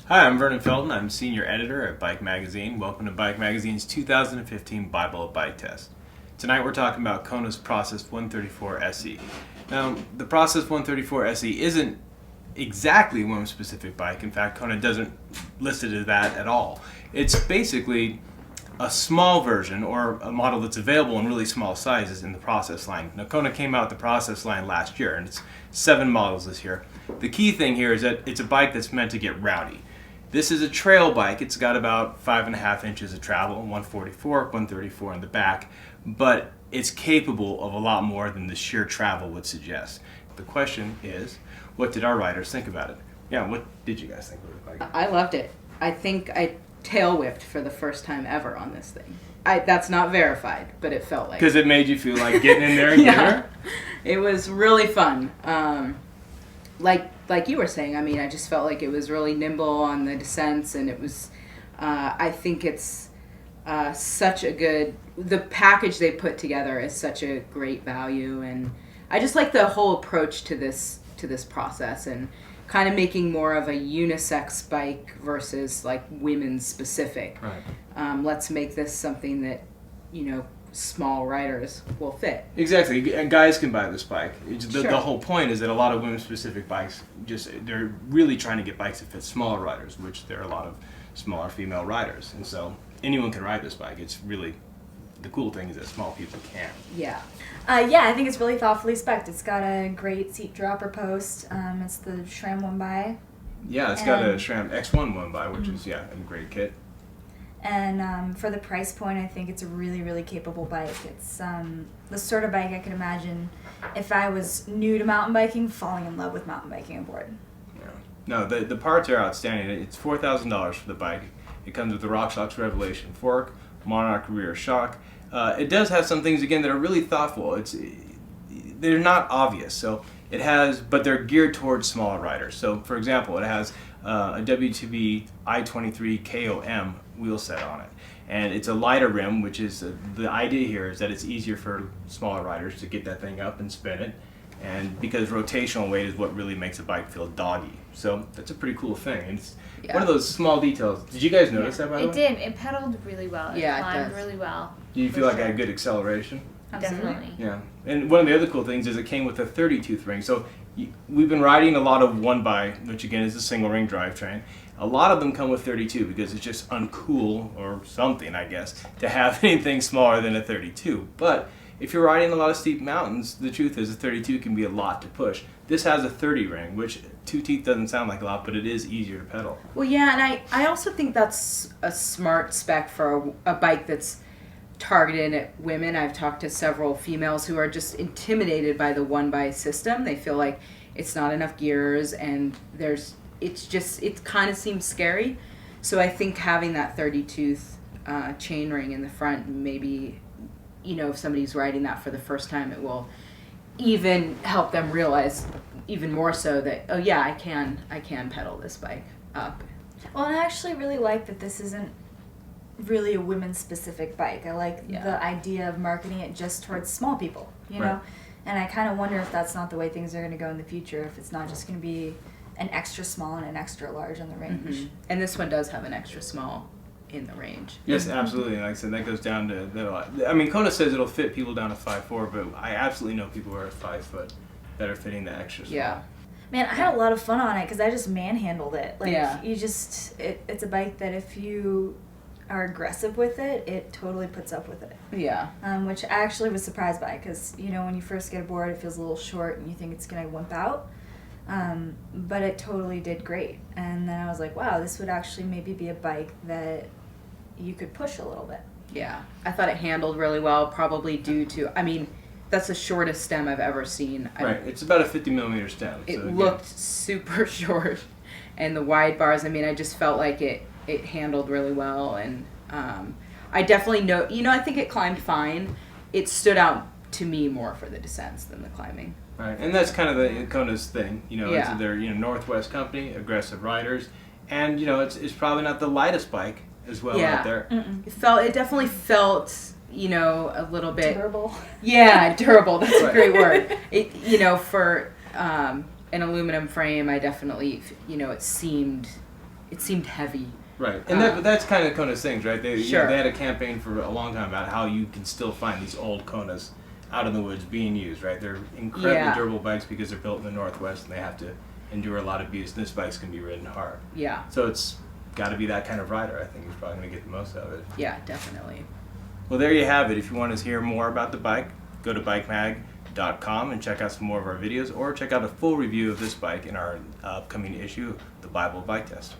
Hi, I'm Vernon Felton. I'm senior editor at Bike Magazine. Welcome to Bike Magazine's 2015 Bible of Bike Test. Tonight we're talking about Kona's Process 134 SE. Now, the Process 134 SE isn't exactly a women's-specific bike. In fact, Kona doesn't list it as that at all. It's basically a small version or a model that's available in really small sizes in the Process line. Now, Kona came out with the Process line last year, and it's 7 models this year. The key thing here is that it's a bike that's meant to get rowdy. This is a trail bike. It's got about 5.5 inches of travel, 144, 134 in the back, but it's capable of a lot more than the sheer travel would suggest. The question is, what did our riders think about it? Yeah, what did you guys think of the bike? I loved it. I think I tail whipped for the first time ever on this thing. That's not verified, but it felt like. Because it made you feel like getting in there and getting her? It was really fun. Like you were saying, I mean, I just felt like it was really nimble on the descents, and it was, I think it's such a good, the package they put together is such a great value, and I just like the whole approach to this process, and kind of making more of a unisex bike versus like women's specific. Right. Let's make this something that, small riders will fit. Exactly, and guys can buy this bike. The whole point is that a lot of women-specific bikes, they're really trying to get bikes that fit smaller riders, which there are a lot of smaller female riders, and so anyone can ride this bike. It's really, the cool thing is that small people can. Yeah. I think it's really thoughtfully spec'd. It's got a great seat dropper post. It's the SRAM 1x. Yeah, it's got a SRAM X1 1x, which is, a great kit. And for the price point, I think it's a really, really capable bike. It's the sort of bike I could imagine if I was new to mountain biking, falling in love with mountain biking aboard. Yeah. No, the parts are outstanding. It's $4,000 for the bike. It comes with the RockShox Revelation fork, Monarch rear shock. It does have some things, again, that are really thoughtful. They're not obvious, but they're geared towards smaller riders. So, for example, it has a WTB I-23 KOM wheel set on it, and it's a lighter rim, which is the idea here is that it's easier for smaller riders to get that thing up and spin it, and because rotational weight is what really makes a bike feel doggy. So that's a pretty cool thing, and it's one of those small details. Did you guys notice that, by the way? It did. It pedaled really well. It climbed it really well. Do you feel like it had good acceleration? Definitely. Yeah, and one of the other cool things is it came with a 30-tooth ring. So we've been riding a lot of 1x, which again is a single ring drivetrain. A lot of them come with 32 because it's just uncool or something, I guess, to have anything smaller than a 32. But if you're riding a lot of steep mountains, the truth is a 32 can be a lot to push. This has a 30 ring, which 2 teeth doesn't sound like a lot, but it is easier to pedal. Well, yeah, and I also think that's a smart spec for a bike that's targeted at women. I've talked to several females who are just intimidated by the 1x system. They feel like it's not enough gears, and it kind of seems scary. So I think having that 30-tooth chain ring in the front, maybe, if somebody's riding that for the first time, it will even help them realize even more so that, oh yeah, I can pedal this bike up. Well, and I actually really like that this isn't really a women-specific bike. I like the idea of marketing it just towards small people, you know? And I kind of wonder if that's not the way things are going to go in the future, if it's not just going to be an extra small and an extra large on the range. Mm-hmm. And this one does have an extra small in the range. Yes, absolutely. Like I said, that goes down to, I mean, Kona says it'll fit people down to 5'4", but I absolutely know people who are 5 foot that are fitting the extra small. Yeah. Man, I had a lot of fun on it because I just manhandled it. It's a bike that if you are aggressive with it, it totally puts up with it. Yeah. Which I actually was surprised by because, when you first get aboard, it feels a little short and you think it's going to wimp out. But it totally did great. And then I was like, wow, this would actually maybe be a bike that you could push a little bit. Yeah. I thought it handled really well, probably due to, that's the shortest stem I've ever seen. Right. It's about a 50-millimeter stem. It looked super short. And the wide bars, I just felt like it handled really well. And I definitely know, I think it climbed fine. It stood out to me more for the descents than the climbing. Right, and that's kind of the Kona's thing. It's their Northwest company, aggressive riders, and it's probably not the lightest bike as well out there. It definitely felt a little bit durable. Yeah, durable. That's a great word. For an aluminum frame, I definitely it seemed it seemed heavy. Right, and that's kind of Kona's things, right? They had a campaign for a long time about how you can still find these old Konas out in the woods being used, right? They're incredibly durable bikes because they're built in the Northwest and they have to endure a lot of abuse. And this bikes can be ridden hard. Yeah. So it's got to be that kind of rider, I think, who's probably going to get the most out of it. Yeah, definitely. Well, there you have it. If you want to hear more about the bike, go to bikemag.com and check out some more of our videos, or check out a full review of this bike in our upcoming issue, the Bible Bike Test.